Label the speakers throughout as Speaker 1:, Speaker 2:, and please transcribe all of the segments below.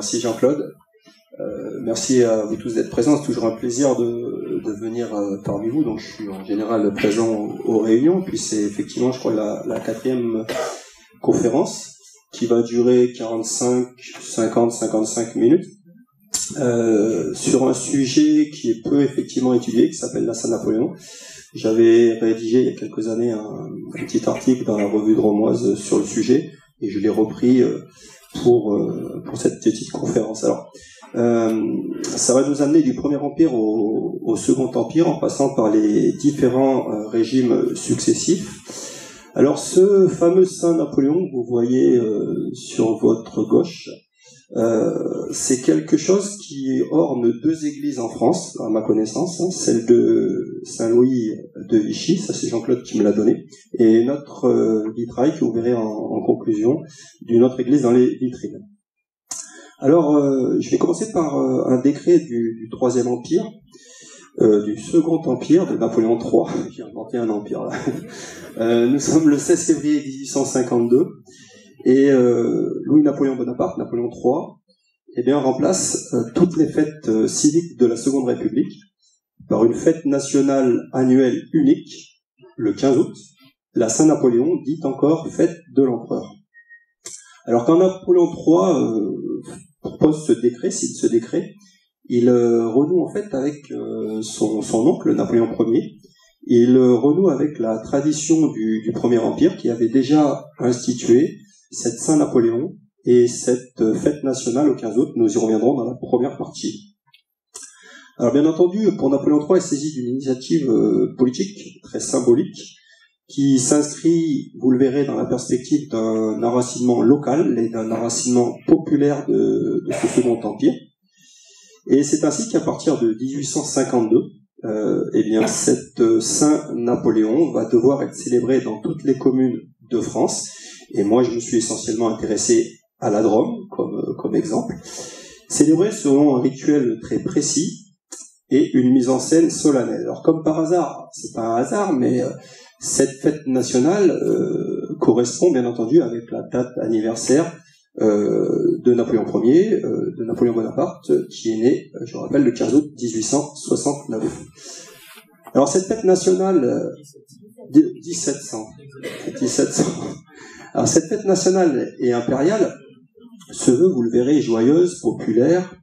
Speaker 1: Merci Jean-Claude. Merci à vous tous d'être présents. C'est toujours un plaisir de venir parmi vous. Donc, je suis en général présent aux réunions. Puis c'est effectivement, je crois, la quatrième conférence qui va durer 55 minutes sur un sujet qui est peu effectivement étudié, qui s'appelle la Saint-Napoléon. J'avais rédigé il y a quelques années un petit article dans la revue Dromoise sur le sujet et je l'ai repris pour cette petite conférence. Alors, ça va nous amener du Premier Empire au Second Empire en passant par les différents régimes successifs. Alors, ce fameux Saint Napoléon que vous voyez sur votre gauche, c'est quelque chose qui orne deux églises en France, à ma connaissance, hein, celle de Saint-Louis de Vichy, ça c'est Jean-Claude qui me l'a donné, et notre vitrail que vous verrez en conclusion d'une autre église dans les vitrines. Alors, je vais commencer par un décret du Troisième Empire, du Second Empire de Napoléon III. J'ai inventé un empire là. Nous sommes le 16 février 1852 et Louis-Napoléon Bonaparte, Napoléon III, eh bien, remplace toutes les fêtes civiques de la Seconde République par une fête nationale annuelle unique, le 15 août, la Saint-Napoléon, dite encore fête de l'empereur. Alors quand Napoléon III propose ce décret, cite ce décret, il renoue en fait avec son oncle, Napoléon Ier. Il renoue avec la tradition du Premier Empire qui avait déjà institué cette Saint-Napoléon et cette fête nationale au 15 août. Nous y reviendrons dans la première partie. Alors bien entendu, pour Napoléon III, il s'agit d'une initiative politique très symbolique qui s'inscrit, vous le verrez, dans la perspective d'un enracinement local et d'un enracinement populaire de ce Second Empire. Et c'est ainsi qu'à partir de 1852, eh bien, cette Saint-Napoléon va devoir être célébrée dans toutes les communes de France. Et moi, je me suis essentiellement intéressé à la Drôme comme exemple. Célébrée selon un rituel très précis et une mise en scène solennelle. Alors, comme par hasard, c'est pas un hasard, mais cette fête nationale correspond bien entendu avec la date anniversaire de Napoléon Ier, de Napoléon Bonaparte, qui est né, je rappelle, le 15 août 1869. Alors cette fête nationale 1700. Alors cette fête nationale et impériale se veut, vous le verrez, joyeuse, populaire,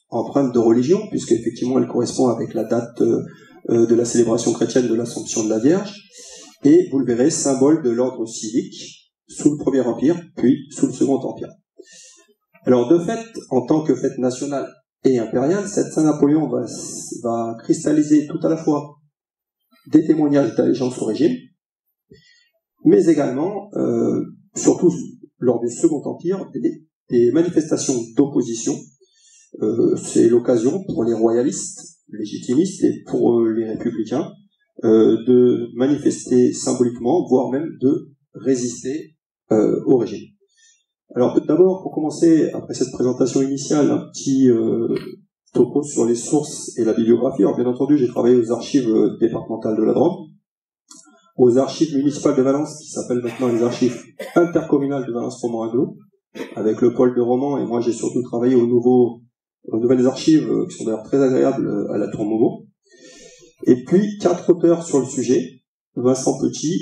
Speaker 1: empreinte de religion, puisque effectivement elle correspond avec la date de la célébration chrétienne de l'Assomption de la Vierge, et vous le verrez, symbole de l'ordre civique sous le Premier Empire, puis sous le Second Empire. Alors de fait, en tant que fête nationale et impériale, cette Saint-Napoléon va cristalliser tout à la fois des témoignages d'allégeance au régime, mais également, surtout lors du Second Empire, des manifestations d'opposition. C'est l'occasion pour les royalistes, légitimistes et pour les républicains de manifester symboliquement, voire même de résister au régime. Alors d'abord, pour commencer, après cette présentation initiale, un petit topo sur les sources et la bibliographie. Alors bien entendu, j'ai travaillé aux archives départementales de la Drôme, aux archives municipales de Valence, qui s'appellent maintenant les archives intercommunales de Valence-Romand-Aglo, avec le pôle de Romans, et moi j'ai surtout travaillé aux nouvelles archives, qui sont d'ailleurs très agréables à la Tour Momo. Et puis, 4 auteurs sur le sujet, Vincent Petit,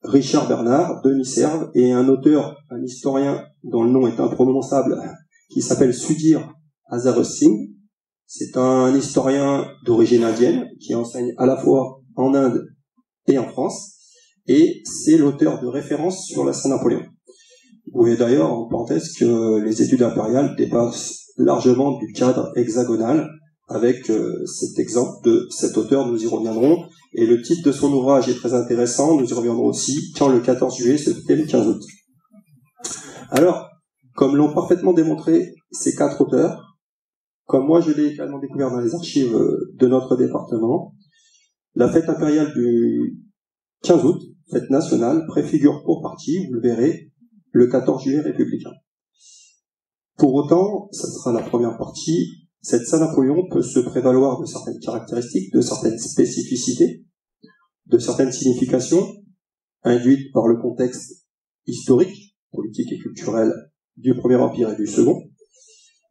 Speaker 1: Richard Bernard, Denis Serve, et un auteur, un historien dont le nom est imprononçable, qui s'appelle Sudhir Hazare Singh. C'est un historien d'origine indienne, qui enseigne à la fois en Inde et en France, et c'est l'auteur de référence sur la Saint-Napoléon. Vous voyez d'ailleurs, en parenthèse, que les études impériales dépassent largement du cadre hexagonal, avec cet exemple de cet auteur, nous y reviendrons. Et le titre de son ouvrage est très intéressant, nous y reviendrons aussi, quand le 14 juillet c'était le 15 août. Alors, comme l'ont parfaitement démontré ces 4 auteurs, comme moi je l'ai également découvert dans les archives de notre département, la fête impériale du 15 août, fête nationale, préfigure pour partie, vous le verrez, le 14 juillet républicain. Pour autant, ça sera la première partie, cette Saint-Napoléon peut se prévaloir de certaines caractéristiques, de certaines spécificités, de certaines significations, induites par le contexte historique, politique et culturel du Premier Empire et du Second,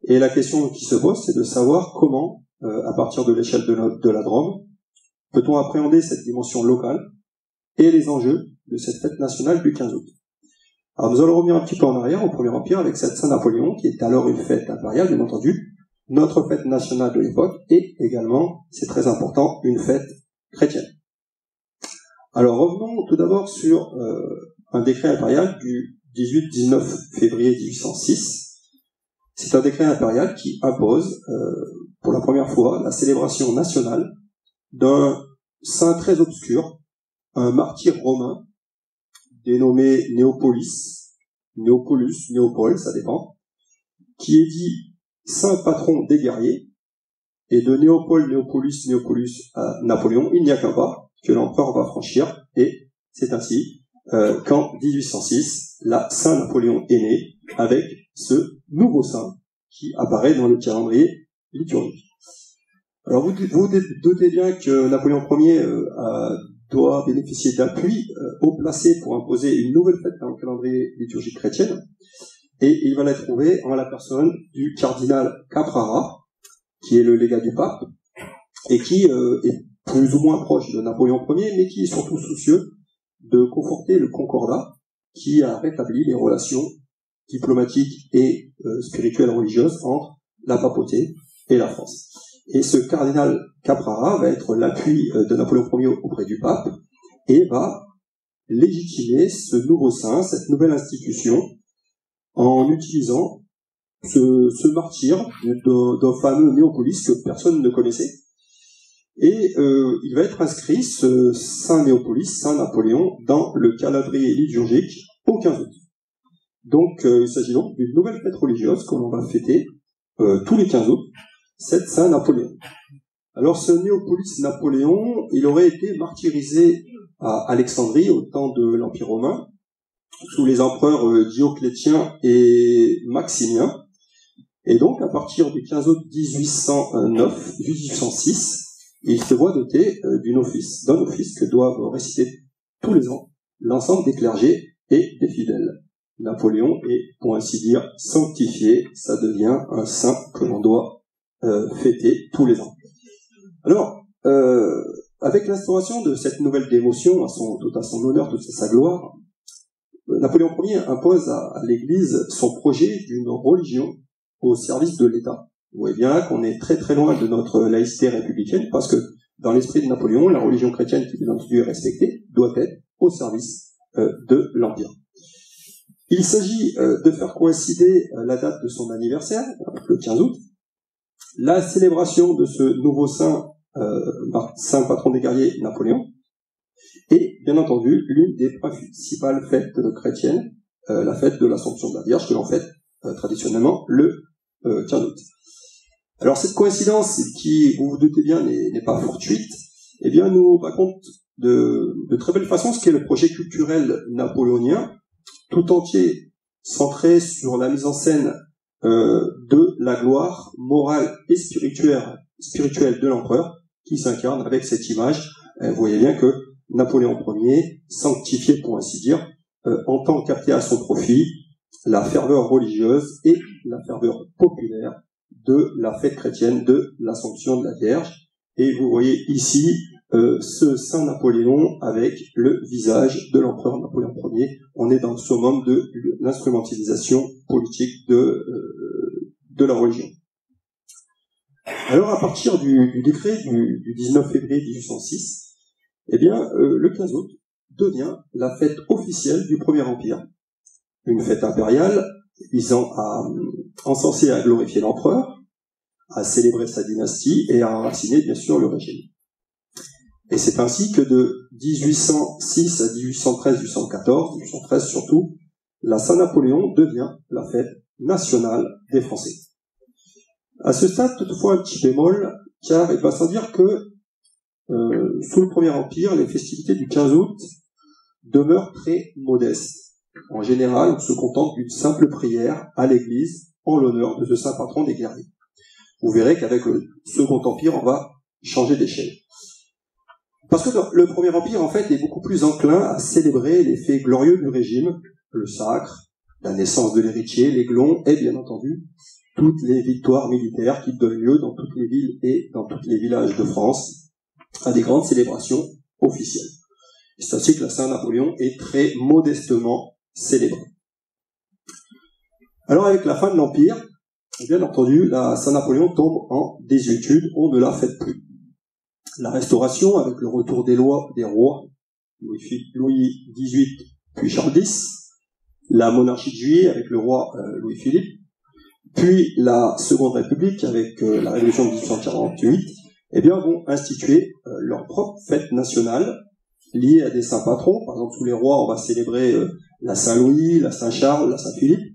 Speaker 1: Et la question qui se pose, c'est de savoir comment, à partir de l'échelle de la Drôme, peut-on appréhender cette dimension locale et les enjeux de cette fête nationale du 15 août. Alors nous allons revenir un petit peu en arrière, au Premier Empire, avec cette Saint-Napoléon, qui est alors une fête impériale, bien entendu, notre fête nationale de l'époque, et également, c'est très important, une fête chrétienne. Alors revenons tout d'abord sur un décret impérial du 18-19 février 1806. C'est un décret impérial qui impose, pour la première fois, la célébration nationale d'un saint très obscur, un martyr romain, dénommé Néopolis, Néopolus, Néopole, ça dépend, qui est dit saint patron des guerriers, et de Néopole, Néopolus à Napoléon, il n'y a qu'un pas que l'empereur va franchir, et c'est ainsi qu'en 1806, la Saint-Napoléon est né, avec ce nouveau saint qui apparaît dans le calendrier liturgique. Alors vous doutez bien que Napoléon Ier doit bénéficier d'appui haut placé pour imposer une nouvelle fête dans le calendrier liturgique chrétien, et il va la trouver en la personne du cardinal Caprara, qui est le légat du pape, et qui est plus ou moins proche de Napoléon Ier, mais qui est surtout soucieux de conforter le concordat qui a rétabli les relations diplomatiques et spirituelles religieuses entre la papauté et la France. Et ce cardinal Caprara va être l'appui de Napoléon Ier auprès du pape et va légitimer ce nouveau saint, cette nouvelle institution, en utilisant ce martyr d'un fameux Néopolis que personne ne connaissait. Et il va être inscrit, ce saint Néopolis, saint Napoléon, dans le calendrier liturgique au 15 août. Donc il s'agit donc d'une nouvelle fête religieuse que l'on va fêter tous les 15 août, cette saint Napoléon. Alors ce Néopolis Napoléon, il aurait été martyrisé à Alexandrie au temps de l'Empire romain, sous les empereurs Dioclétien et Maximien. Et donc à partir du 15 août 1806, il se voit doté d'un office que doivent réciter tous les ans l'ensemble des clergés et des fidèles. Napoléon est, pour ainsi dire, sanctifié, ça devient un saint que l'on doit fêter tous les ans. Alors, avec l'instauration de cette nouvelle dévotion, tout à son honneur, toute à sa gloire, Napoléon Ier impose à l'Église son projet d'une religion au service de l'État. Vous voyez bien qu'on est très très loin de notre laïcité républicaine, parce que dans l'esprit de Napoléon, la religion chrétienne qui bien entendu est respectée doit être au service de l'Empire. Il s'agit de faire coïncider la date de son anniversaire, le 15 août, la célébration de ce nouveau saint, saint patron des guerriers, Napoléon, et bien entendu l'une des principales fêtes chrétiennes, la fête de l'Assomption de la Vierge, que l'on fête traditionnellement le 15 août. Alors cette coïncidence, qui, vous vous doutez bien, n'est pas fortuite, eh bien nous raconte de très belle façon ce qu'est le projet culturel napoléonien, tout entier centré sur la mise en scène de la gloire morale et spirituelle de l'empereur, qui s'incarne avec cette image. Vous voyez bien que Napoléon Ier, sanctifié pour ainsi dire, entend capter à son profit la ferveur religieuse et la ferveur populaire de la fête chrétienne de l'Assomption de la Vierge. Et vous voyez ici ce saint Napoléon avec le visage de l'empereur Napoléon Ier. On est dans le summum de l'instrumentalisation politique de la religion. Alors à partir du décret du 19 février 1806, eh bien le 15 août devient la fête officielle du Premier Empire. Une fête impériale visant à encenser et à glorifier l'empereur, à célébrer sa dynastie et à enraciner bien sûr le régime. Et c'est ainsi que de 1806 à 1813, 1814, 1813 surtout, la Saint-Napoléon devient la fête nationale des Français. À ce stade, toutefois, un petit bémol, car il va sans dire que sous le Premier Empire, les festivités du 15 août demeurent très modestes. En général, on se contente d'une simple prière à l'église en l'honneur de ce saint patron des guerriers. Vous verrez qu'avec le Second Empire, on va changer d'échelle. Parce que le Premier Empire, en fait, est beaucoup plus enclin à célébrer les faits glorieux du régime, le sacre, la naissance de l'héritier, l'aiglon et, bien entendu, toutes les victoires militaires qui donnent lieu dans toutes les villes et dans tous les villages de France à des grandes célébrations officielles. C'est ainsi que la Saint-Napoléon est très modestement célébrée. Alors avec la fin de l'Empire, bien entendu, la Saint-Napoléon tombe en désuétude, on ne la fête plus. La Restauration, avec le retour des rois, Louis XVIII puis Charles X, la monarchie de Juillet avec le roi Louis-Philippe, puis la Seconde République avec la Révolution de 1848, eh bien, vont instituer leur propre fête nationale liée à des saints patrons. Par exemple, sous les rois, on va célébrer la Saint-Louis, la Saint-Charles, la Saint-Philippe,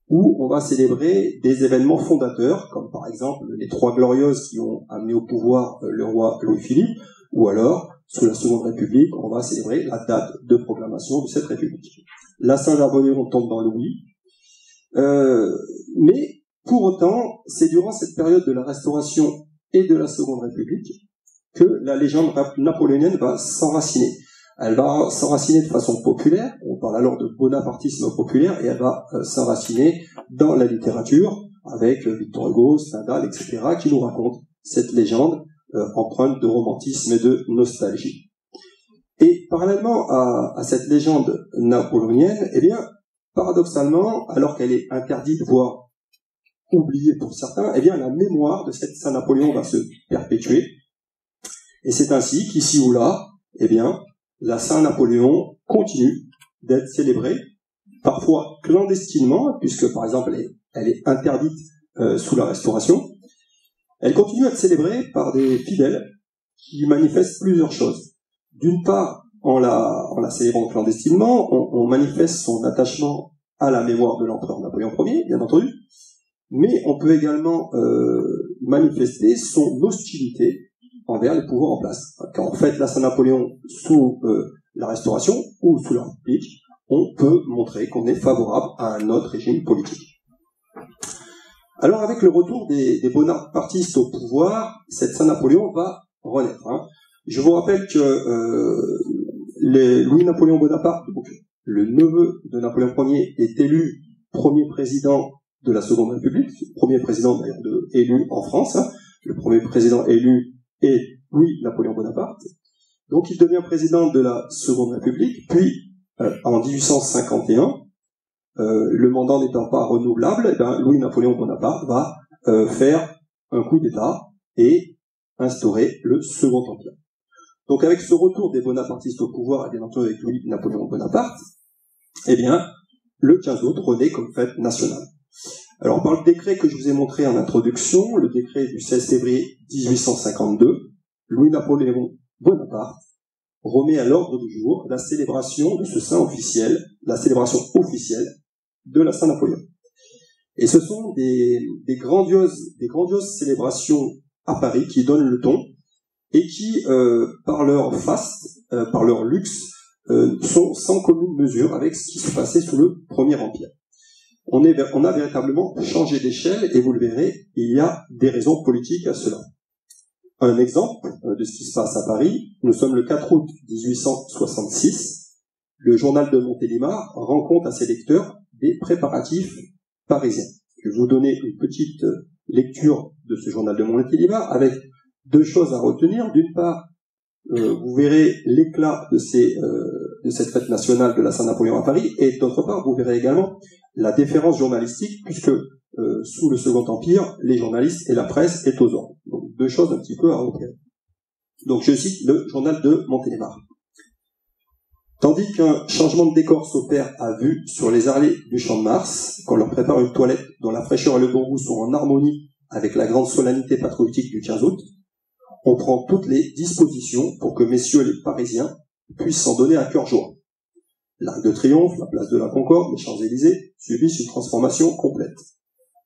Speaker 1: où on va célébrer des événements fondateurs, comme par exemple les Trois Glorieuses qui ont amené au pouvoir le roi Louis-Philippe, ou alors, sous la Seconde République, on va célébrer la date de proclamation de cette République. La Saint-Napoléon tombe dans l'oubli, mais pour autant, c'est durant cette période de la Restauration et de la Seconde République que la légende napoléonienne va s'enraciner. Elle va s'enraciner de façon populaire, on parle alors de bonapartisme populaire, et elle va s'enraciner dans la littérature, avec Victor Hugo, Stendhal, etc., qui nous racontent cette légende empreinte de romantisme et de nostalgie. Et parallèlement à cette légende napoléonienne, eh bien, paradoxalement, alors qu'elle est interdite, voire oubliée pour certains, eh bien, la mémoire de cette Saint-Napoléon va se perpétuer. Et c'est ainsi qu'ici ou là, eh bien, la Saint-Napoléon continue d'être célébrée, parfois clandestinement, puisque par exemple elle est interdite sous la Restauration. Elle continue à être célébrée par des fidèles qui manifestent plusieurs choses. D'une part, en la célébrant clandestinement, on manifeste son attachement à la mémoire de l'empereur Napoléon Ier, bien entendu, mais on peut également manifester son hostilité envers les pouvoirs en place. Quand on fête la Saint-Napoléon sous la Restauration ou sous la République, on peut montrer qu'on est favorable à un autre régime politique. Alors avec le retour des bonapartistes au pouvoir, cette Saint-Napoléon va renaître. Je vous rappelle que Louis-Napoléon Bonaparte, donc le neveu de Napoléon Ier, est élu premier président de la Seconde République, premier président d'ailleurs élu en France. Le premier président élu est Louis-Napoléon Bonaparte. Donc il devient président de la Seconde République, puis en 1851, le mandat n'étant pas renouvelable, eh bien, Louis-Napoléon Bonaparte va faire un coup d'État et instaurer le Second Empire. Donc avec ce retour des bonapartistes au pouvoir, et bien entendu avec Louis-Napoléon Bonaparte, eh bien, le 15 août renaît comme fête nationale. Alors par le décret que je vous ai montré en introduction, le décret du 16 février 1852, Louis-Napoléon Bonaparte remet à l'ordre du jour la célébration de ce saint officiel, la célébration officielle de la Saint-Napoléon. Et ce sont des grandioses célébrations à Paris qui donnent le ton et qui, par leur faste, par leur luxe, sont sans commune mesure avec ce qui se passait sous le Premier Empire. On a véritablement changé d'échelle et vous le verrez, il y a des raisons politiques à cela. Un exemple de ce qui se passe à Paris, nous sommes le 4 août 1866, le journal de Montélimar rend compte à ses lecteurs des préparatifs parisiens. Je vais vous donner une petite lecture de ce journal de Montélimar avec deux choses à retenir. D'une part, vous verrez l'éclat de cette fête nationale de la Saint-Napoléon à Paris, et d'autre part, vous verrez également la déférence journalistique, puisque sous le Second Empire, les journalistes et la presse est aux ordres. Donc deux choses un petit peu à repérer. Donc je cite le journal de Montélimar. Tandis qu'un changement de décor s'opère à vue sur les allées du Champ de Mars, qu'on leur prépare une toilette dont la fraîcheur et le bon goût sont en harmonie avec la grande solennité patriotique du 15 août, on prend toutes les dispositions pour que messieurs les Parisiens puissent s'en donner à cœur joie. L'Arc de Triomphe, la place de la Concorde, les Champs-Élysées subissent une transformation complète.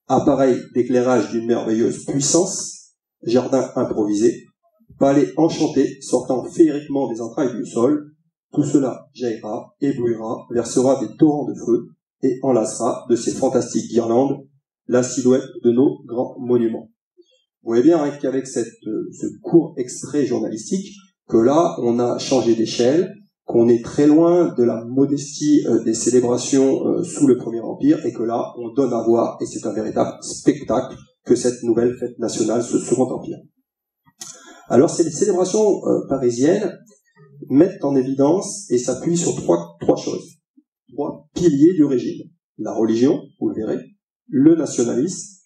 Speaker 1: Appareil d'éclairage d'une merveilleuse puissance, jardin improvisé, palais enchanté sortant féeriquement des entrailles du sol, tout cela jaillira, éblouira, versera des torrents de feu et enlacera de ces fantastiques guirlandes la silhouette de nos grands monuments. Vous voyez bien qu'avec ce court extrait journalistique, que là, on a changé d'échelle, qu'on est très loin de la modestie des célébrations sous le Premier Empire, et que là, on donne à voir, et c'est un véritable spectacle que cette nouvelle fête nationale, ce Second Empire. Alors, ces célébrations parisiennes mettent en évidence et s'appuient sur trois choses, trois piliers du régime. La religion, vous le verrez, le nationalisme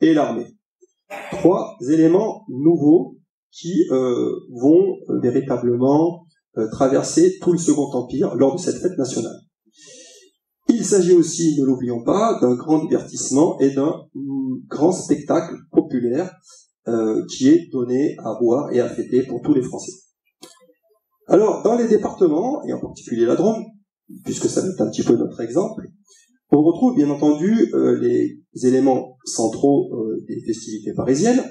Speaker 1: et l'armée. Trois éléments nouveaux qui vont véritablement traverser tout le Second Empire lors de cette fête nationale. Il s'agit aussi, ne l'oublions pas, d'un grand divertissement et d'un grand spectacle populaire qui est donné à voir et à fêter pour tous les Français. Alors, dans les départements, et en particulier la Drôme, puisque ça va être un petit peu notre exemple, on retrouve bien entendu les éléments centraux des festivités parisiennes,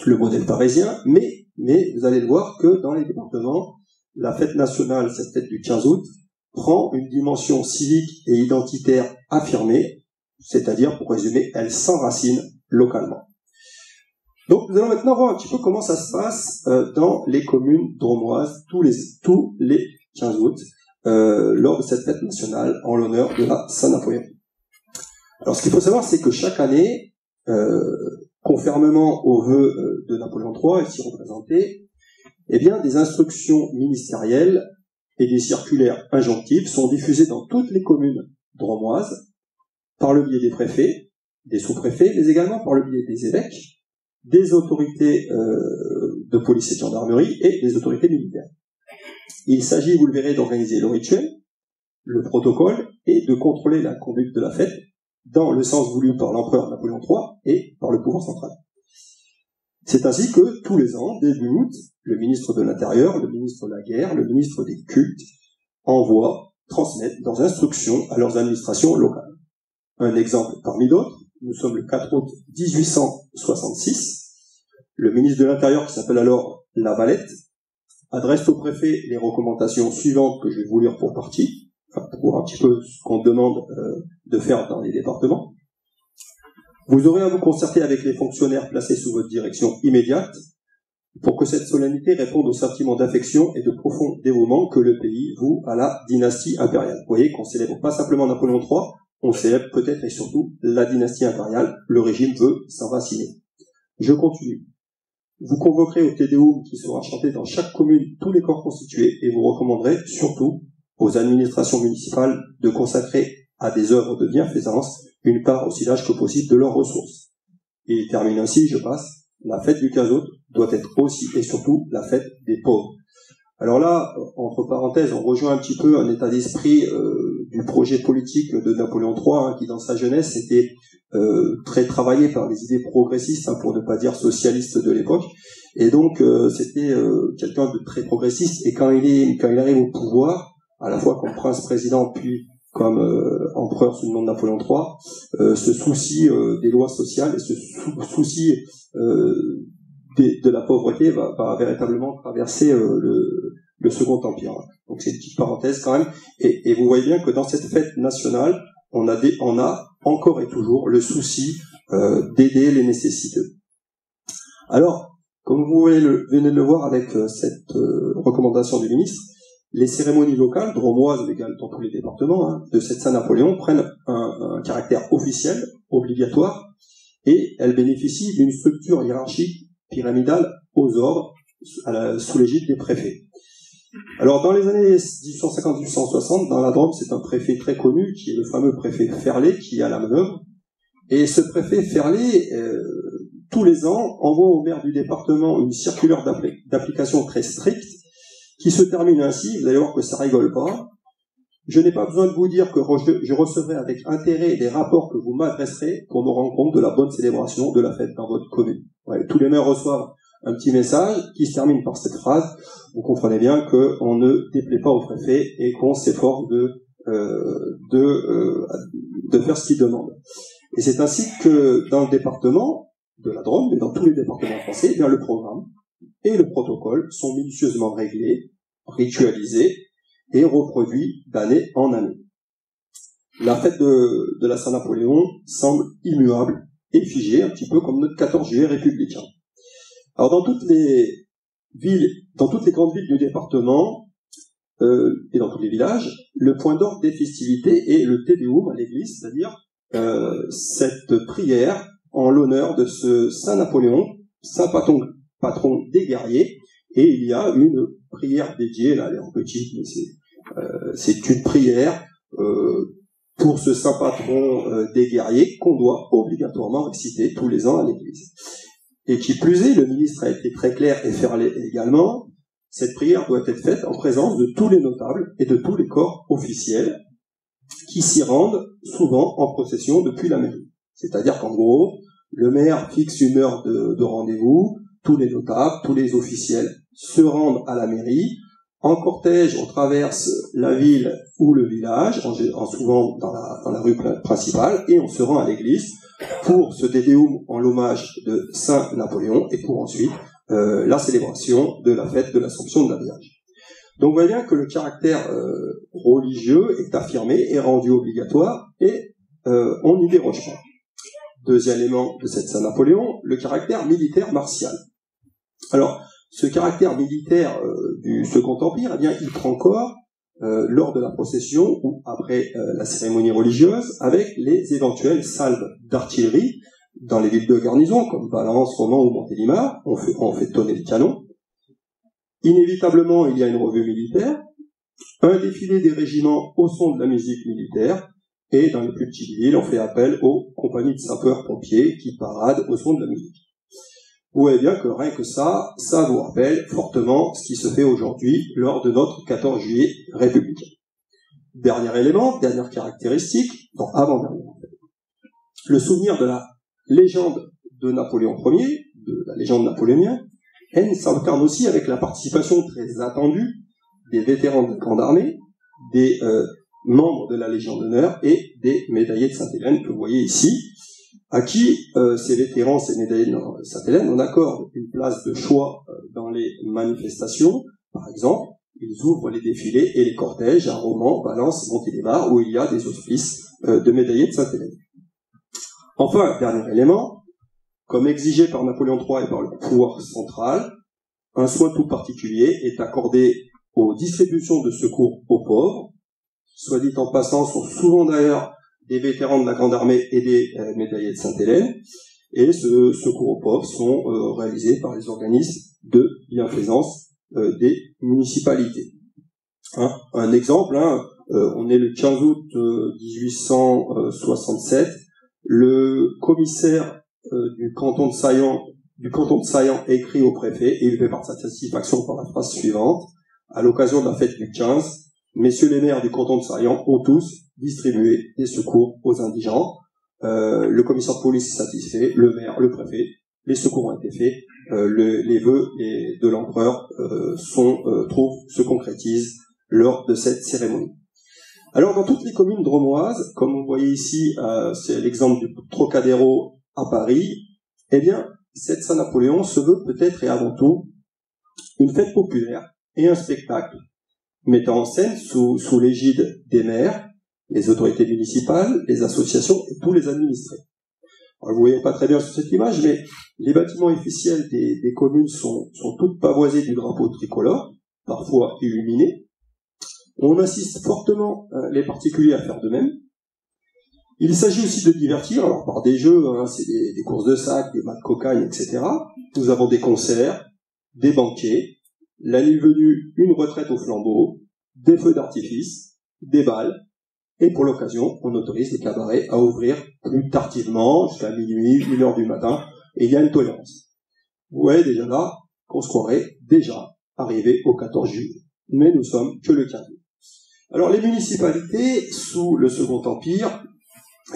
Speaker 1: le modèle parisien, mais vous allez le voir que dans les départements, la fête nationale, cette fête du 15 août, prend une dimension civique et identitaire affirmée, c'est-à-dire, pour résumer, elle s'enracine localement. Donc nous allons maintenant voir un petit peu comment ça se passe dans les communes drômoises tous les 15 août, lors de cette fête nationale en l'honneur de la Saint-Napoléon. Alors ce qu'il faut savoir, c'est que chaque année, conformément aux vœux de Napoléon III, ici représentés, eh bien, des instructions ministérielles et des circulaires injonctives sont diffusées dans toutes les communes drômoises par le biais des préfets, des sous-préfets, mais également par le biais des évêques, des autorités de police et de gendarmerie et des autorités militaires. Il s'agit, vous le verrez, d'organiser le rituel, le protocole et de contrôler la conduite de la fête dans le sens voulu par l'empereur Napoléon III et par le pouvoir central. C'est ainsi que, tous les ans, début août, le ministre de l'Intérieur, le ministre de la Guerre, le ministre des Cultes transmettent leurs instructions à leurs administrations locales. Un exemple parmi d'autres, nous sommes le 4 août 1866, le ministre de l'Intérieur, qui s'appelle alors Lavalette, adresse au préfet les recommandations suivantes que je vais vous lire pour partie, pour voir un petit peu ce qu'on demande de faire dans les départements. Vous aurez à vous concerter avec les fonctionnaires placés sous votre direction immédiate pour que cette solennité réponde au sentiment d'affection et de profond dévouement que le pays voue à la dynastie impériale. Vous voyez qu'on célèbre pas simplement Napoléon III, on célèbre peut-être et surtout la dynastie impériale. Le régime veut s'enraciner. Je continue. Vous convoquerez au Te Deum qui sera chanté dans chaque commune tous les corps constitués et vous recommanderez surtout aux administrations municipales de consacrer à des œuvres de bienfaisance une part aussi large que possible de leurs ressources. Et il termine ainsi, je passe, la fête du 15 août doit être aussi et surtout la fête des pauvres. Alors là, entre parenthèses, on rejoint un petit peu un état d'esprit du projet politique de Napoléon III, qui dans sa jeunesse était très travaillé par les idées progressistes, pour ne pas dire socialistes de l'époque. Et donc c'était quelqu'un de très progressiste. Et quand il arrive au pouvoir, à la fois comme prince-président puis comme empereur sous le nom de Napoléon III, ce souci des lois sociales et ce souci de la pauvreté va véritablement traverser le Second Empire. Donc c'est une petite parenthèse quand même. Et vous voyez bien que dans cette fête nationale, on a encore et toujours le souci d'aider les nécessiteux. Alors, comme vous venez de le voir avec cette recommandation du ministre, les cérémonies locales, drômoises légales dans tous les départements, de cette Saint-Napoléon prennent un caractère officiel, obligatoire, et elles bénéficient d'une structure hiérarchique pyramidale aux ordres, sous l'égide des préfets. Alors, dans les années 1850-1860, dans la Drôme, c'est un préfet très connu, qui est le fameux préfet Ferlet, qui est à la manœuvre. Et ce préfet Ferlet, tous les ans, envoie au maire du département une circulaire d'application très stricte, qui se termine ainsi, vous allez voir que ça rigole pas. Je n'ai pas besoin de vous dire que je recevrai avec intérêt les rapports que vous m'adresserez pour me rendre compte de la bonne célébration de la fête dans votre commune. Ouais, tous les maires reçoivent un petit message qui se termine par cette phrase. Vous comprenez bien qu'on ne déplaît pas au préfet et qu'on s'efforce de faire ce qu'il demande. Et c'est ainsi que dans le département de la Drôme, mais dans tous les départements français, eh bien, le programme et le protocole sont minutieusement réglés, ritualisés et reproduits d'année en année. La fête de la Saint-Napoléon semble immuable et figée, un petit peu comme notre 14 juillet républicain. Alors dans toutes les grandes villes du département, et dans tous les villages, le point d'ordre des festivités est le Te Deum à l'église, c'est-à-dire cette prière en l'honneur de ce Saint Napoléon, saint patron des guerriers, et il y a une prière dédiée, là elle est en petit, mais c'est une prière pour ce saint patron des guerriers qu'on doit obligatoirement réciter tous les ans à l'église. Et qui plus est, le ministre a été très clair et fermé également, cette prière doit être faite en présence de tous les notables et de tous les corps officiels qui s'y rendent souvent en procession depuis la mairie. C'est-à-dire qu'en gros, le maire fixe une heure de rendez-vous, tous les notables, tous les officiels se rendent à la mairie. En cortège, on traverse la ville ou le village, souvent dans la rue principale, et on se rend à l'église pour ce Te Deum en l'hommage de Saint Napoléon, et pour ensuite la célébration de la fête de l'Assomption de la Vierge. Donc vous voyez bien que le caractère religieux est affirmé, est rendu obligatoire, et on n'y déroge pas. Deuxième élément de cette Saint Napoléon, le caractère militaire martial. Alors, ce caractère militaire du Second Empire, eh bien, il prend corps lors de la procession ou après la cérémonie religieuse, avec les éventuelles salves d'artillerie dans les villes de garnison, comme Valence, Romans ou Montélimar. On fait tonner le canon. Inévitablement, il y a une revue militaire, un défilé des régiments au son de la musique militaire, et dans les plus petites villes, on fait appel aux compagnies de sapeurs-pompiers qui paradent au son de la musique. Vous voyez bien que rien que ça vous rappelle fortement ce qui se fait aujourd'hui lors de notre 14 juillet républicain. Dernier élément, dernière caractéristique, avant-dernier, le souvenir de la légende de Napoléon Ier, de la légende napoléonienne, elle s'incarne aussi avec la participation très attendue des vétérans de camp d'armée, des membres de la Légion d'honneur et des médaillés de Sainte-Hélène que vous voyez ici, à qui ces vétérans, ces médaillés de Sainte-Hélène, on accorde une place de choix dans les manifestations. Par exemple, ils ouvrent les défilés et les cortèges à Romans, Valence, Montélimar, où il y a des offices de médaillés de Sainte-Hélène. Enfin, dernier élément, comme exigé par Napoléon III et par le pouvoir central, un soin tout particulier est accordé aux distributions de secours aux pauvres. Soit dit en passant, sont souvent d'ailleurs des vétérans de la Grande Armée et des médaillés de Sainte-Hélène, et ce secours aux pauvres sont réalisés par les organismes de bienfaisance des municipalités. Un exemple, on est le 15 août 1867, le commissaire du canton de Saillant écrit au préfet, et il fait part de sa satisfaction par la phrase suivante: à l'occasion de la fête du 15, messieurs les maires du canton de Saillant ont tous distribué des secours aux indigents. Le commissaire de police est satisfait, le maire, le préfet, les secours ont été faits, les vœux de l'empereur se concrétisent lors de cette cérémonie. Alors, dans toutes les communes drômoises, comme vous voyez ici, c'est l'exemple du Trocadéro à Paris, eh bien, cette Saint-Napoléon se veut peut-être et avant tout une fête populaire et un spectacle mettant en scène sous l'égide des maires, les autorités municipales, les associations et tous les administrés. Alors, vous voyez pas très bien sur cette image, mais les bâtiments officiels des communes sont toutes pavoisés du drapeau tricolore, parfois illuminés. On insiste fortement les particuliers à faire de même. Il s'agit aussi de divertir, alors par des jeux, c'est des courses de sac, des mâts de cocagne, etc. Nous avons des concerts, des banquets, la nuit venue, une retraite au flambeau, des feux d'artifice, des balles, et pour l'occasion, on autorise les cabarets à ouvrir plus tardivement, jusqu'à minuit, 1h du matin, et il y a une tolérance. Vous voyez déjà là qu'on se croirait déjà arrivé au 14 juillet. Mais nous sommes que le 15. Alors les municipalités, sous le Second Empire,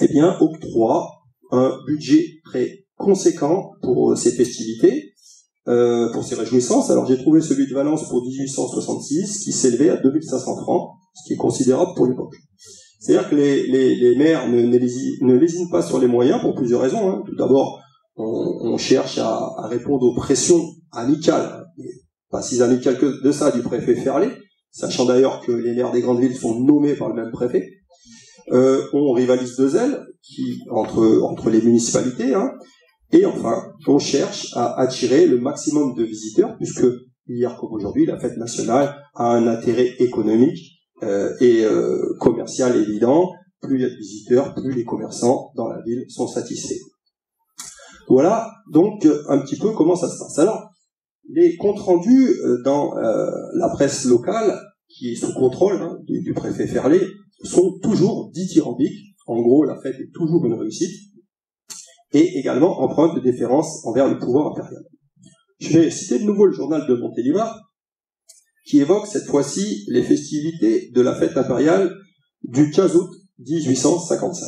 Speaker 1: eh bien, octroient un budget très conséquent pour ces festivités, pour ces réjouissances. Alors j'ai trouvé celui de Valence pour 1866, qui s'élevait à 2500 francs, ce qui est considérable pour l'époque. C'est-à-dire que les maires ne lésinent pas sur les moyens pour plusieurs raisons. Tout d'abord, on cherche à répondre aux pressions amicales, pas si amicales que de ça, du préfet Ferlet, sachant d'ailleurs que les maires des grandes villes sont nommés par le même préfet. On rivalise de zèle entre les municipalités, et enfin, on cherche à attirer le maximum de visiteurs, puisque hier comme aujourd'hui, la fête nationale a un intérêt économique et commercial évident. Plus il y a de visiteurs, plus les commerçants dans la ville sont satisfaits. Voilà donc un petit peu comment ça se passe. Alors, les comptes rendus dans la presse locale, qui est sous contrôle du préfet Ferlet, sont toujours dithyrambiques. En gros, la fête est toujours une réussite, et également empreinte de déférence envers le pouvoir impérial. Je vais citer de nouveau le journal de Montélimar, qui évoque cette fois-ci les festivités de la fête impériale du 15 août 1855.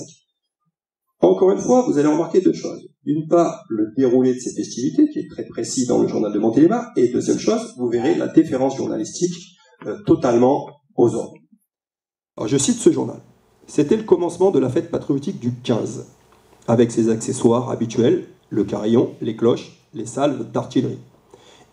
Speaker 1: Encore une fois, vous allez remarquer deux choses. D'une part, le déroulé de ces festivités, qui est très précis dans le journal de Montélimar, et deuxième chose, vous verrez la déférence journalistique totalement aux ordres. Alors, je cite ce journal. C'était le commencement de la fête patriotique du 15, avec ses accessoires habituels, le carillon, les cloches, les salves d'artillerie.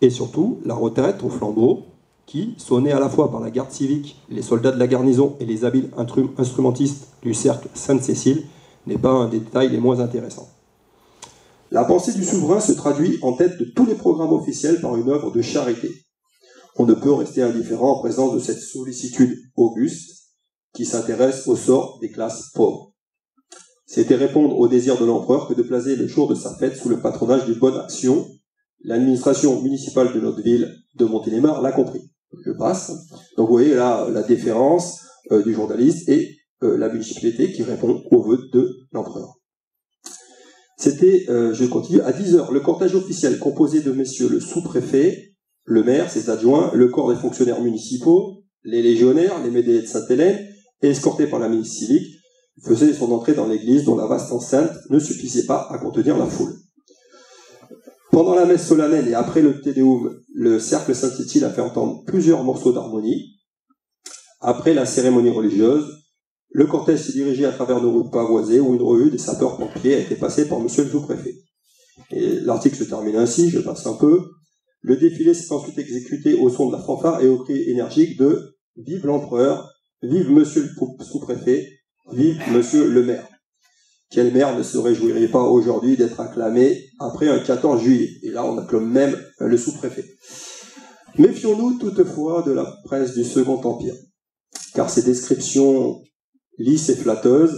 Speaker 1: Et surtout, la retraite au flambeau, qui, sonnée à la fois par la garde civique, les soldats de la garnison et les habiles instrumentistes du cercle Sainte-Cécile, n'est pas un des détails les moins intéressants. La pensée du souverain se traduit en tête de tous les programmes officiels par une œuvre de charité. On ne peut rester indifférent en présence de cette sollicitude auguste qui s'intéresse au sort des classes pauvres. C'était répondre au désir de l'empereur que de placer le jour de sa fête sous le patronage d'une bonne action. L'administration municipale de notre ville de Montélimar l'a compris. Je passe. Donc vous voyez là la déférence du journaliste et la municipalité qui répond aux vœux de l'empereur. C'était, je continue, à 10h, le cortège officiel composé de messieurs le sous-préfet, le maire, ses adjoints, le corps des fonctionnaires municipaux, les légionnaires, les médayers de Sainte-Hélène, et escortés par la milice civique, faisait son entrée dans l'église dont la vaste enceinte ne suffisait pas à contenir la foule. Pendant la messe solennelle et après le Te Deum, le cercle Sainte-Cécile a fait entendre plusieurs morceaux d'harmonie. Après la cérémonie religieuse, le cortège s'est dirigé à travers nos routes pavoisées où une revue des sapeurs-pompiers a été passée par monsieur le sous-préfet. Et l'article se termine ainsi, je passe un peu. Le défilé s'est ensuite exécuté au son de la fanfare et au cri énergique de « Vive l'empereur, vive monsieur le sous-préfet, vive monsieur le maire ». Quel maire ne se réjouirait pas aujourd'hui d'être acclamé après un 14 juillet? Et là, on acclame même le sous-préfet. Méfions-nous toutefois de la presse du Second Empire, car ces descriptions lisses et flatteuses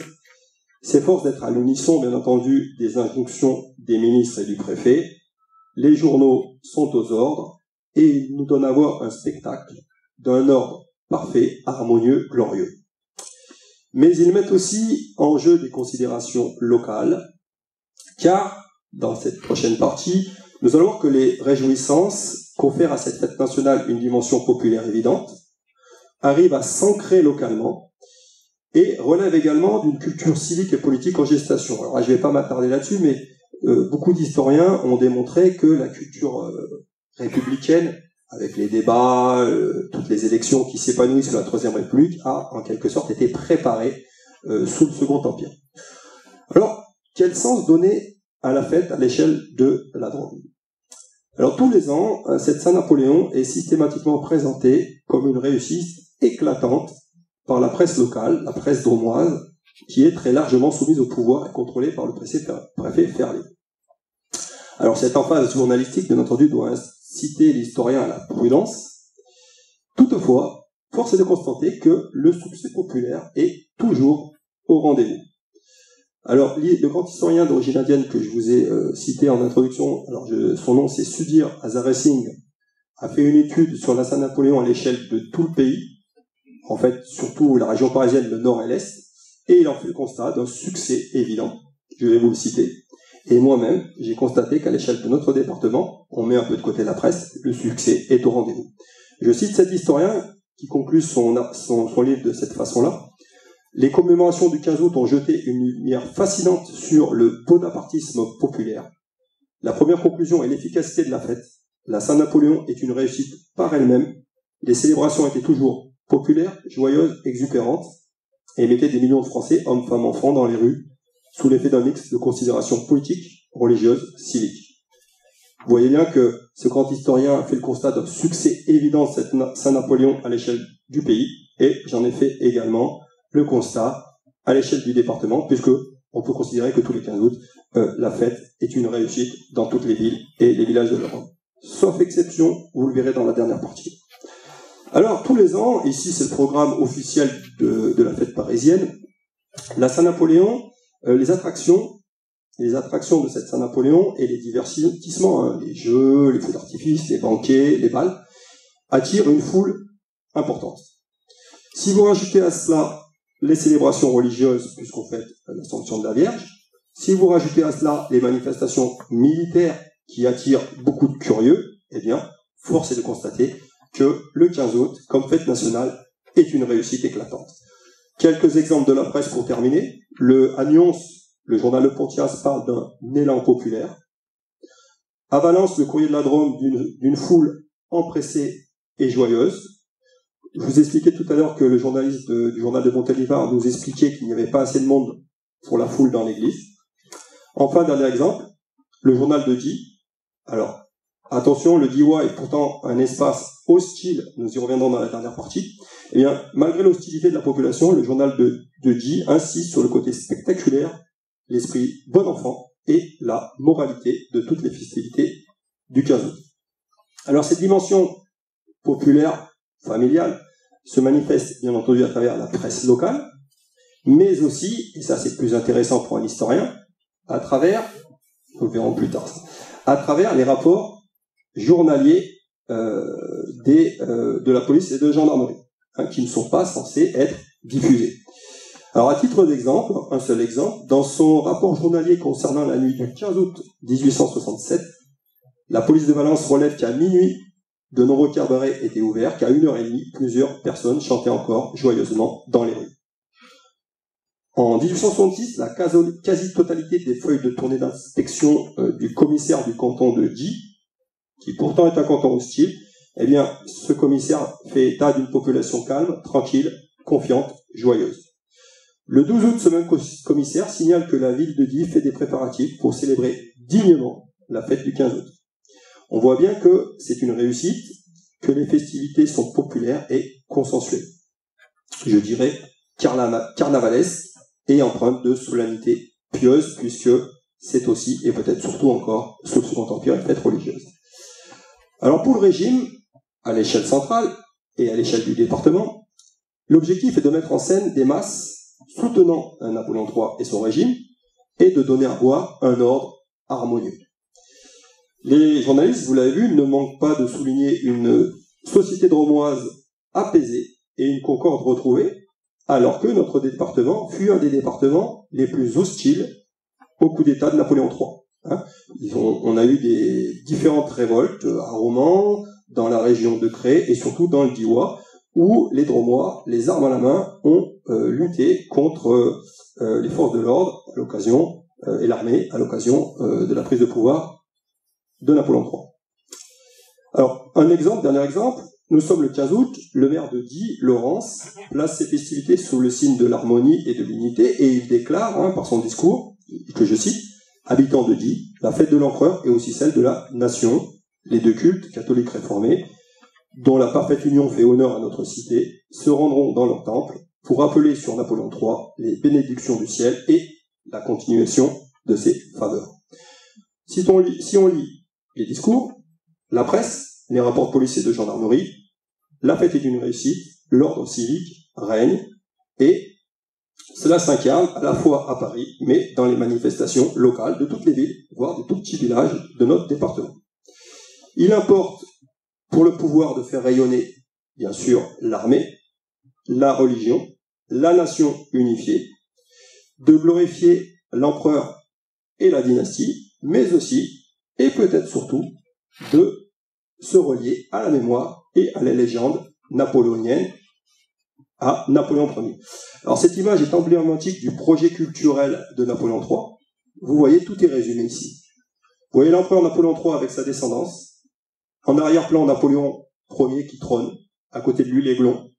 Speaker 1: s'efforcent d'être à l'unisson, bien entendu, des injonctions des ministres et du préfet. Les journaux sont aux ordres et ils nous donnent à voir un spectacle d'un ordre parfait, harmonieux, glorieux. Mais ils mettent aussi en jeu des considérations locales, car, dans cette prochaine partie, nous allons voir que les réjouissances confèrent à cette fête nationale une dimension populaire évidente, arrivent à s'ancrer localement, et relèvent également d'une culture civique et politique en gestation. Alors, je ne vais pas m'attarder là-dessus, mais beaucoup d'historiens ont démontré que la culture républicaine, avec les débats, toutes les élections qui s'épanouissent sous la Troisième République, a en quelque sorte été préparée sous le Second Empire. Alors, quel sens donner à la fête à l'échelle de la Drôme? Alors, tous les ans, cette Saint-Napoléon est systématiquement présentée comme une réussite éclatante par la presse locale, la presse drômoise, qui est très largement soumise au pouvoir et contrôlée par le préfet Ferlet. Alors, cette emphase journalistique, bien entendu, doit inciter l'historien à la prudence. Toutefois, force est de constater que le succès populaire est toujours au rendez-vous. Alors, le grand historien d'origine indienne que je vous ai cité en introduction, son nom c'est Sudhir Hazare Singh, a fait une étude sur la Saint-Napoléon à l'échelle de tout le pays, en fait, surtout la région parisienne, le nord et l'est, et il en fait le constat d'un succès évident. Je vais vous le citer. Et moi-même, j'ai constaté qu'à l'échelle de notre département, on met un peu de côté la presse, le succès est au rendez-vous. Je cite cet historien qui conclut son livre de cette façon-là. Les commémorations du 15 août ont jeté une lumière fascinante sur le bonapartisme populaire. La première conclusion est l'efficacité de la fête. La Saint-Napoléon est une réussite par elle-même. Les célébrations étaient toujours populaires, joyeuses, exubérantes, et mettaient des millions de Français, hommes, femmes, enfants, dans les rues, sous l'effet d'un mix de considérations politiques, religieuses, civiques. Vous voyez bien que ce grand historien a fait le constat d'un succès évident de cette Saint-Napoléon à l'échelle du pays, et j'en ai fait également le constat à l'échelle du département, puisque on peut considérer que tous les 15 août, la fête est une réussite dans toutes les villes et les villages de l'Europe. Sauf exception, vous le verrez dans la dernière partie. Alors, tous les ans, ici c'est le programme officiel de la fête parisienne, la Saint-Napoléon, les attractions de cette Saint-Napoléon et les divertissements, hein, les jeux, les feux d'artifice, les banquets, les balles, attirent une foule importante. Si vous rajoutez à cela les célébrations religieuses, puisqu'on fête l'Assomption de la Vierge, si vous rajoutez à cela les manifestations militaires qui attirent beaucoup de curieux, eh bien, force est de constater que le 15 août, comme fête nationale, est une réussite éclatante. Quelques exemples de la presse pour terminer. À Nyons, le journal Le Pontias parle d'un élan populaire. À Valence, le Courrier de la Drôme d'une foule empressée et joyeuse. Je vous expliquais tout à l'heure que le journaliste du journal de Montélimar nous expliquait qu'il n'y avait pas assez de monde pour la foule dans l'église. Enfin, dernier exemple, le journal de Die. Alors, attention, le Diois est pourtant un espace hostile, nous y reviendrons dans la dernière partie. Eh bien, malgré l'hostilité de la population, le journal de Die insiste sur le côté spectaculaire, l'esprit bon enfant et la moralité de toutes les festivités du 15 août. Alors, cette dimension populaire, familiale, se manifeste bien entendu à travers la presse locale, mais aussi, et ça c'est plus intéressant pour un historien, à travers, nous le verrons plus tard, à travers les rapports journaliers de la police et de la gendarmerie, hein, qui ne sont pas censés être diffusés. Alors, à titre d'exemple, un seul exemple, dans son rapport journalier concernant la nuit du 15 août 1867, la police de Valence relève qu'à minuit, de nombreux cabarets étaient ouverts, qu'à 1h30, plusieurs personnes chantaient encore joyeusement dans les rues. En 1866, la quasi-totalité des feuilles de tournée d'inspection du commissaire du canton de Die, qui pourtant est un canton hostile, eh bien, ce commissaire fait état d'une population calme, tranquille, confiante, joyeuse. Le 12 août, ce même commissaire signale que la ville de Die fait des préparatifs pour célébrer dignement la fête du 15 août. On voit bien que c'est une réussite, que les festivités sont populaires et consensuelles. Je dirais carnavalesques et empreintes de solennité pieuse, puisque c'est aussi, et peut-être surtout encore, sous le Second Empire, une fête religieuse. Alors pour le régime, à l'échelle centrale et à l'échelle du département, l'objectif est de mettre en scène des masses soutenant Napoléon III et son régime, et de donner à voir un ordre harmonieux. Les journalistes, vous l'avez vu, ne manquent pas de souligner une société drômoise apaisée et une concorde retrouvée, alors que notre département fut un des départements les plus hostiles au coup d'État de Napoléon III. Hein, on a eu des différentes révoltes à Romans, dans la région de Cré et surtout dans le Diois, où les Drômois, les armes à la main, ont lutté contre les forces de l'ordre à l'occasion et l'armée à l'occasion de la prise de pouvoir de Napoléon III. Alors, dernier exemple, nous sommes le 15 août, le maire de Die, Laurence, place ses festivités sous le signe de l'harmonie et de l'unité, et il déclare, par son discours, que je cite, « Habitants de Die, la fête de l'empereur est aussi celle de la nation, les deux cultes, catholiques réformés, dont la parfaite union fait honneur à notre cité, se rendront dans leur temple pour appeler sur Napoléon III les bénédictions du ciel et la continuation de ses faveurs. » Si on lit les discours, la presse, les rapports de police et de gendarmerie, la fête est une réussite, l'ordre civique règne, et cela s'incarne à la fois à Paris, mais dans les manifestations locales de toutes les villes, voire des tout petits villages de notre département. Il importe pour le pouvoir de faire rayonner, bien sûr, l'armée, la religion, la nation unifiée, de glorifier l'empereur et la dynastie, mais aussi, et peut-être surtout, de se relier à la mémoire et à la légende napoléonienne, à Napoléon Ier. Alors cette image est emblématique du projet culturel de Napoléon III. Vous voyez, tout est résumé ici. Vous voyez l'empereur Napoléon III avec sa descendance, en arrière-plan Napoléon Ier qui trône, à côté de lui l'aiglon,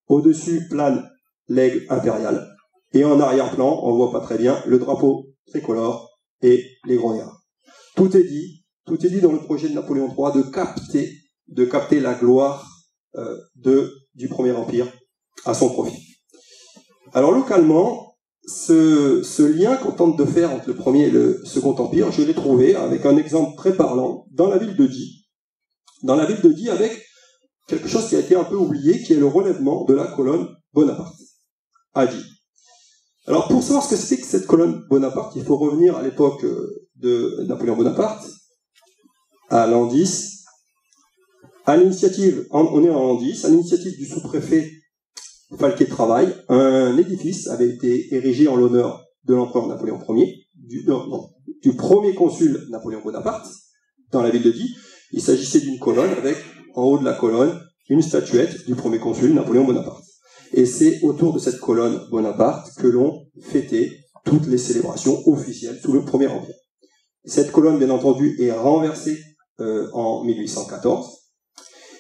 Speaker 1: au-dessus plane l'aigle impérial, et en arrière-plan, on ne voit pas très bien, le drapeau tricolore et les grognards. Tout est dit dans le projet de Napoléon III de capter la gloire du Premier Empire à son profit. Alors localement, ce lien qu'on tente de faire entre le Premier et le Second Empire, je l'ai trouvé avec un exemple très parlant dans la ville de Die. Dans la ville de Die avec quelque chose qui a été un peu oublié, qui est le relèvement de la colonne Bonaparte, à Die. Alors, pour savoir ce que c'était que cette colonne Bonaparte, il faut revenir à l'époque de Napoléon Bonaparte, à l'an 10, à l'initiative, on est en l'an 10, à l'initiative du sous-préfet Falquet-Travail, un édifice avait été érigé en l'honneur de l'empereur Napoléon Ier, du premier consul Napoléon Bonaparte, dans la ville de Die. Il s'agissait d'une colonne avec, en haut de la colonne, une statuette du premier consul Napoléon Bonaparte. Et c'est autour de cette colonne Bonaparte que l'on fêtait toutes les célébrations officielles sous le Premier Empire. Cette colonne, bien entendu, est renversée en 1814,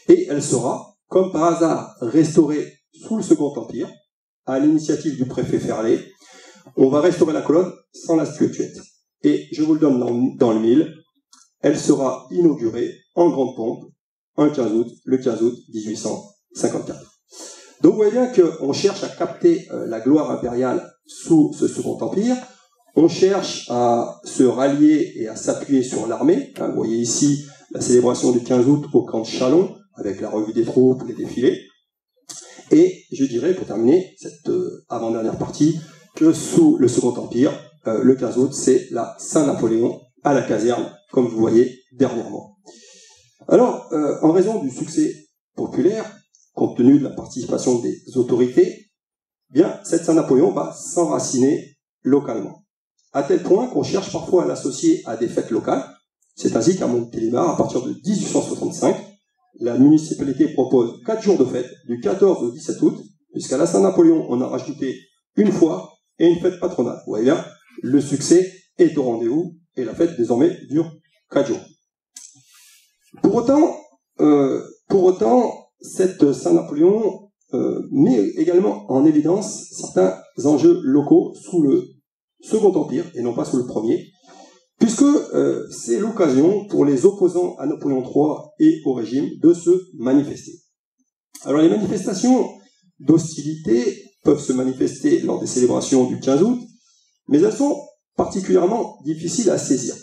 Speaker 1: et elle sera, comme par hasard, restaurée sous le Second Empire, à l'initiative du préfet Ferlet. On va restaurer la colonne sans la statuette. Et je vous le donne dans le mille, elle sera inaugurée en grande pompe le 15 août 1854. Donc vous voyez bien qu'on cherche à capter la gloire impériale sous ce Second Empire, on cherche à se rallier et à s'appuyer sur l'armée. Vous voyez ici la célébration du 15 août au camp de Châlons, avec la revue des troupes, les défilés. Et je dirais, pour terminer cette avant-dernière partie, que sous le Second Empire, le 15 août, c'est la Saint-Napoléon à la caserne, comme vous voyez dernièrement. Alors, en raison du succès populaire, compte tenu de la participation des autorités, bien, cette Saint-Napoléon va s'enraciner localement. À tel point qu'on cherche parfois à l'associer à des fêtes locales. C'est ainsi qu'à Montélimar, à partir de 1865, la municipalité propose 4 jours de fête, du 14 au 17 août, puisqu'à la Saint-Napoléon, on a rajouté une foire et une fête patronale. Vous voyez bien, le succès est au rendez-vous, et la fête, désormais, dure 4 jours. Pour autant, cette Saint-Napoléon met également en évidence certains enjeux locaux sous le Second Empire, et non pas sous le Premier, puisque c'est l'occasion pour les opposants à Napoléon III et au régime de se manifester. Alors les manifestations d'hostilité peuvent se manifester lors des célébrations du 15 août, mais elles sont particulièrement difficiles à saisir.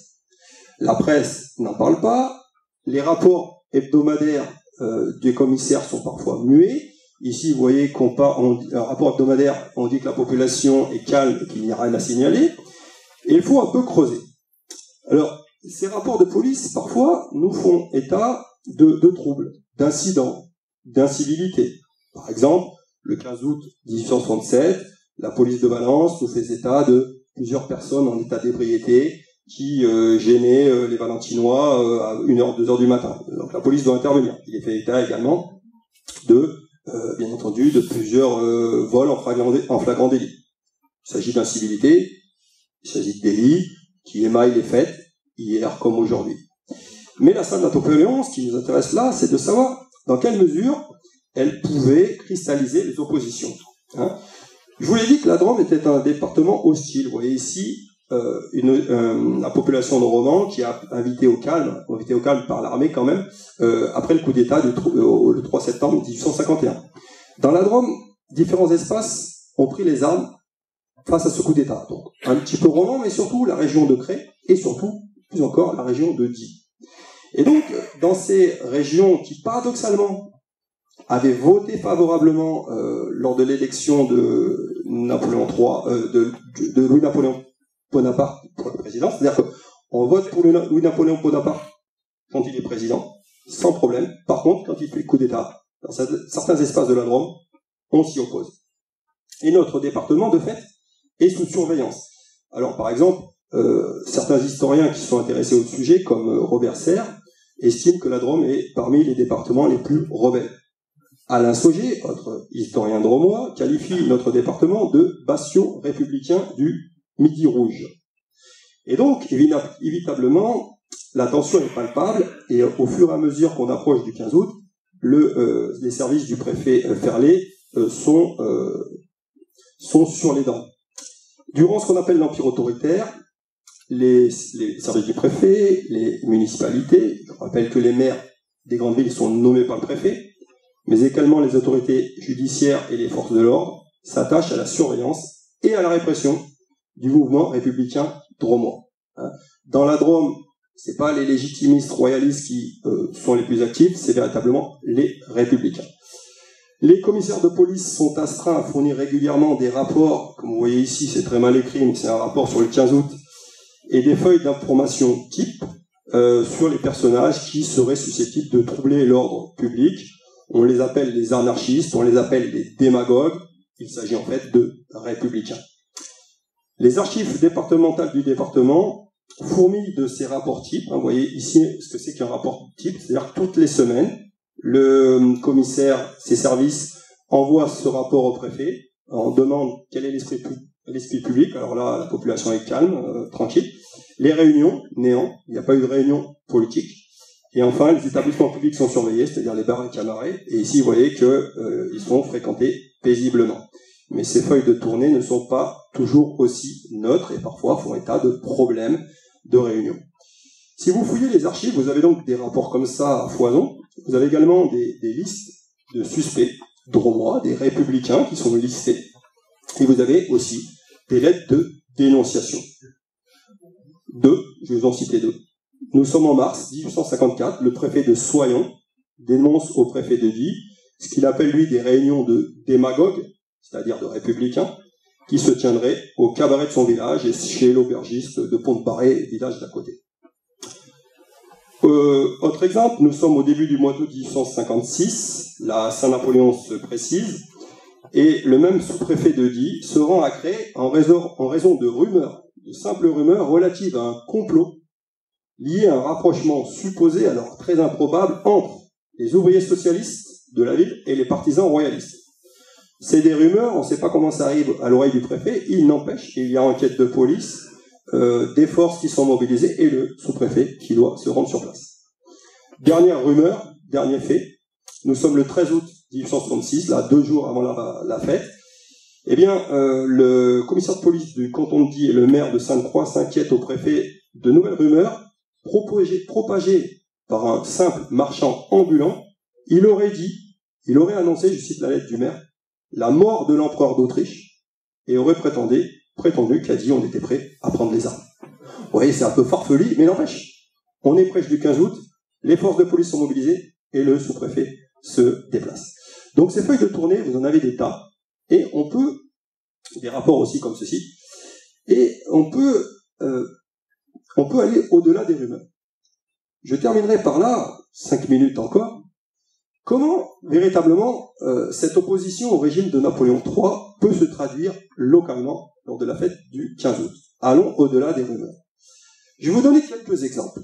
Speaker 1: La presse n'en parle pas, les rapports hebdomadaires des commissaires sont parfois muets. Ici, vous voyez qu'on parle, un rapport hebdomadaire, on dit que la population est calme et qu'il n'y a rien à signaler, et il faut un peu creuser. Alors, ces rapports de police, parfois, nous font état de troubles, d'incidents, d'incivilités. Par exemple, le 15 août 1867, la police de Valence nous fait état de plusieurs personnes en état d'ébriété qui gênaient les Valentinois à 1h, 2h du matin. Donc la police doit intervenir. Il est fait état également de, bien entendu, de plusieurs vols en flagrant délit. Il s'agit d'incivilités, il s'agit de délits qui émaillent les fêtes, hier comme aujourd'hui. Mais la Saint-Napoléon, ce qui nous intéresse là, c'est de savoir dans quelle mesure elle pouvait cristalliser les oppositions. Je vous l'ai dit que la Drôme était un département hostile. Vous voyez ici la population de Romans qui a invité au calme par l'armée quand même, après le coup d'État le 3 septembre 1851. Dans la Drôme, différents espaces ont pris les armes face à ce coup d'État. Donc, un petit peu Romans, mais surtout la région de Cré, et surtout, plus encore, la région de Die. Et donc, dans ces régions qui, paradoxalement, avaient voté favorablement lors de l'élection de Napoléon III, de Louis-Napoléon Bonaparte pour le président, c'est-à-dire qu'on vote pour Louis-Napoléon Bonaparte quand il est président, sans problème. Par contre, quand il fait le coup d'État, dans certains espaces de la Drôme, on s'y oppose. Et notre département, de fait, est sous surveillance. Alors, par exemple, certains historiens qui sont intéressés au sujet, comme Robert Serre, estiment que la Drôme est parmi les départements les plus rebelles. Alain Sauger, autre historien drômois, qualifie notre département de bastion républicain du Midi Rouge. Et donc, évitablement, la tension est palpable, et au fur et à mesure qu'on approche du 15 août, les services du préfet Ferlet sont sur les dents. Durant ce qu'on appelle l'Empire autoritaire, les services du préfet, les municipalités, je rappelle que les maires des grandes villes sont nommés par le préfet, mais également les autorités judiciaires et les forces de l'ordre s'attachent à la surveillance et à la répression du mouvement républicain drômois. Dans la Drôme, C'est pas les légitimistes royalistes qui sont les plus actifs, c'est véritablement les républicains. Les commissaires de police sont astreints à fournir régulièrement des rapports, comme vous voyez ici, c'est très mal écrit, mais c'est un rapport sur le 15 août, et des feuilles d'information type sur les personnages qui seraient susceptibles de troubler l'ordre public. On les appelle les anarchistes, on les appelle les démagogues, il s'agit en fait de républicains. Les archives départementales du département fourmillent de ces rapports types. Vous voyez ici ce que c'est qu'un rapport type, c'est-à-dire que toutes les semaines, le commissaire, ses services, envoie ce rapport au préfet, on demande quel est l'esprit public, alors là la population est calme, tranquille. Les réunions, néant, il n'y a pas eu de réunion politique. Et enfin, les établissements publics sont surveillés, c'est-à-dire les bars et cabarets, et ici vous voyez qu'ils sont fréquentés paisiblement. Mais ces feuilles de tournée ne sont pas toujours aussi neutres et parfois font état de problèmes de réunion. Si vous fouillez les archives, vous avez donc des rapports comme ça à foison. Vous avez également des listes de suspects drômois, des républicains qui sont listés. Et vous avez aussi des lettres de dénonciation. Je vais vous en citer deux. Nous sommes en mars 1854, le préfet de Soyons dénonce au préfet de Die ce qu'il appelle lui des réunions de démagogues, c'est-à-dire de républicains, qui se tiendraient au cabaret de son village et chez l'aubergiste de Pont-de-Paray, village d'à côté. Autre exemple, nous sommes au début du mois d'août 1856, la Saint-Napoléon se précise, et le même sous-préfet de Die se rend à Cré en raison de rumeurs, de simples rumeurs relatives à un complot lié à un rapprochement supposé, alors très improbable, entre les ouvriers socialistes de la ville et les partisans royalistes. C'est des rumeurs, on ne sait pas comment ça arrive à l'oreille du préfet, il n'empêche, il y a enquête de police, des forces qui sont mobilisées et le sous-préfet qui doit se rendre sur place. Dernière rumeur, dernier fait, nous sommes le 13 août 1866, là 2 jours avant la fête. Eh bien, le commissaire de police du canton de Die et le maire de Sainte-Croix s'inquiètent au préfet de nouvelles rumeurs propagées par un simple marchand ambulant. Il aurait annoncé, je cite la lettre du maire, la mort de l'empereur d'Autriche et aurait prétendu qu'à Die on était prêt à prendre les armes. Vous voyez, c'est un peu farfelu, mais n'empêche. On est près du 15 août, les forces de police sont mobilisées et le sous-préfet se déplace. Donc ces feuilles de tournée, vous en avez des tas, et on peut, des rapports aussi comme ceci, et on peut aller au-delà des rumeurs. Je terminerai par là, 5 minutes encore. Comment, véritablement, cette opposition au régime de Napoléon III peut se traduire localement lors de la fête du 15 août? Allons au-delà des rumeurs. Je vais vous donner quelques exemples.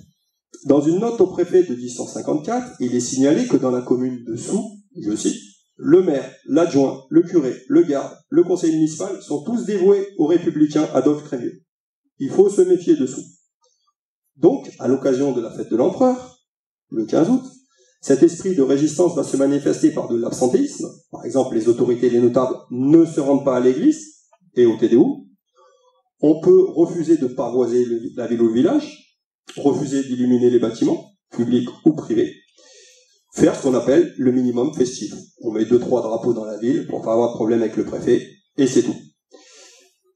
Speaker 1: Dans une note au préfet de 1854, il est signalé que dans la commune de Soult, je cite, le maire, l'adjoint, le curé, le garde, le conseil municipal sont tous dévoués au républicain Adolphe Crémieux. Il faut se méfier de Soult. Donc, à l'occasion de la fête de l'empereur, le 15 août, cet esprit de résistance va se manifester par de l'absentéisme. Par exemple, les autorités et les notables ne se rendent pas à l'église et au TDU. On peut refuser de pavoiser la ville ou le village, refuser d'illuminer les bâtiments, publics ou privés, faire ce qu'on appelle le minimum festif. On met 2-3 drapeaux dans la ville pour pas avoir de problème avec le préfet, et c'est tout.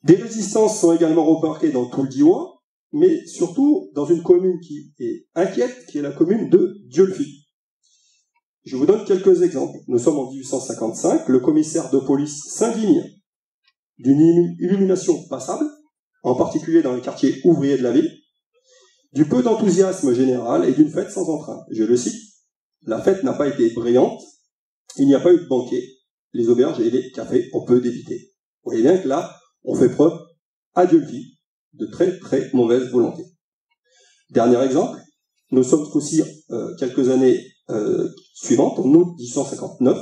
Speaker 1: Des résistances sont également remarquées dans tout le Diois, mais surtout dans une commune qui est inquiète, qui est la commune de Dieulefit. Je vous donne quelques exemples. Nous sommes en 1855, le commissaire de police s'indigne d'une illumination passable, en particulier dans les quartiers ouvriers de la ville, du peu d'enthousiasme général et d'une fête sans entrain. Je le cite, la fête n'a pas été brillante, il n'y a pas eu de banquet, les auberges et les cafés, on peut d'éviter. Vous voyez bien que là, on fait preuve, à Dieulefit, de très très mauvaise volonté. Dernier exemple, nous sommes aussi quelques années suivantes, en août 1859,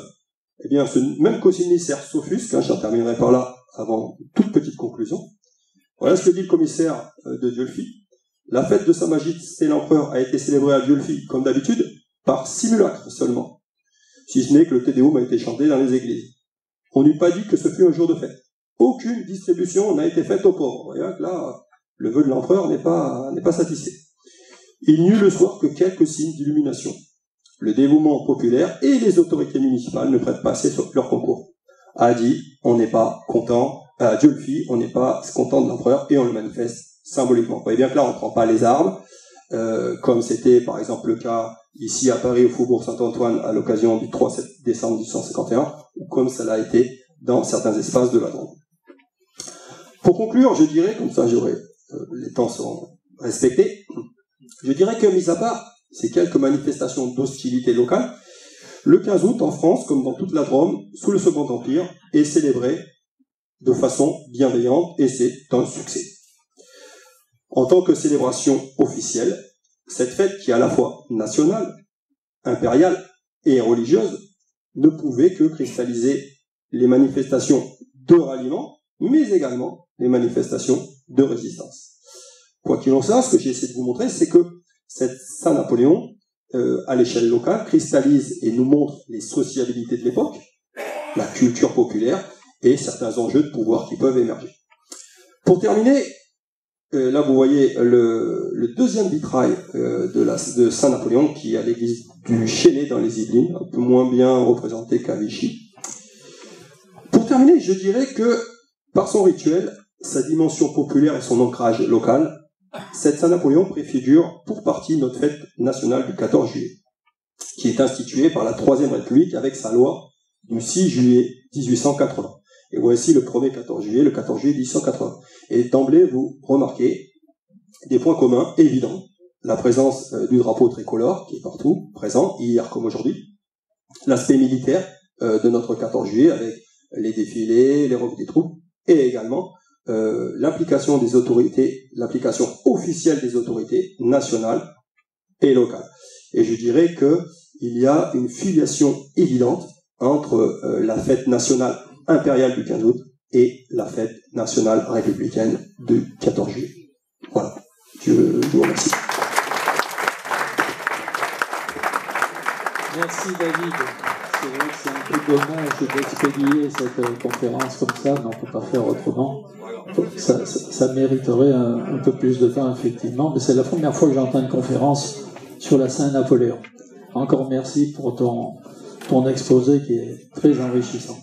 Speaker 1: eh bien ce même commissaire s'offusque, j'en terminerai par là avant une toute petite conclusion. Voilà ce que dit le commissaire de Dieulefit. La fête de Sa Majesté l'Empereur a été célébrée à Dieulefit, comme d'habitude, par simulacre seulement, si ce n'est que le Te Deum a été chanté dans les églises. On n'eût pas dit que ce fut un jour de fête. Aucune distribution n'a été faite aux pauvres. Vous voyez que là, le vœu de l'empereur n'est pas satisfait. Il n'y eut le soir que quelques signes d'illumination. Le dévouement populaire et les autorités municipales ne prêtent pas assez leur concours. À Die, on n'est pas content, à Dieulefit, on n'est pas content de l'empereur et on le manifeste symboliquement. Vous voyez bien que là, on ne prend pas les armes, comme c'était par exemple le cas ici à Paris au Faubourg Saint-Antoine à l'occasion du 3 décembre 1851, ou comme ça l'a été dans certains espaces de la Drôme. Pour conclure, je dirais, comme ça les temps sont respectés, je dirais que, mis à part ces quelques manifestations d'hostilité locale, le 15 août en France, comme dans toute la Drôme, sous le Second Empire, est célébré de façon bienveillante et c'est un succès. En tant que célébration officielle, cette fête qui est à la fois nationale, impériale et religieuse ne pouvait que cristalliser les manifestations de ralliement, mais également les manifestations de résistance. Quoi qu'il en soit, ce que j'ai essayé de vous montrer, c'est que cette Saint-Napoléon, à l'échelle locale, cristallise et nous montre les sociabilités de l'époque, la culture populaire et certains enjeux de pouvoir qui peuvent émerger. Pour terminer, là vous voyez le deuxième vitrail de Saint-Napoléon qui est à l'église du Chênay dans les Yvelines, un peu moins bien représenté qu'à Vichy. Pour terminer, je dirais que par son rituel, sa dimension populaire et son ancrage local, cette Saint-Napoléon préfigure pour partie notre fête nationale du 14 juillet, qui est instituée par la Troisième République avec sa loi du 6 juillet 1880. Et voici le premier 14 juillet, le 14 juillet 1880. Et d'emblée, vous remarquez des points communs évidents. La présence du drapeau tricolore, qui est partout présent, hier comme aujourd'hui. L'aspect militaire de notre 14 juillet, avec les défilés, les revues des troupes, et également l'implication des autorités, l'application officielle des autorités nationales et locales. Et je dirais qu'il y a une filiation évidente entre la fête nationale impériale du 15 août et la fête nationale républicaine du 14 juillet. Voilà. Je vous remercie.
Speaker 2: Merci David. C'est vrai que c'est un peu dommage d'expédier cette conférence comme ça, mais on ne peut pas faire autrement. Ça mériterait un peu plus de temps, effectivement, mais c'est la première fois que j'entends une conférence sur la Saint-Napoléon. Encore merci pour ton exposé qui est très enrichissant.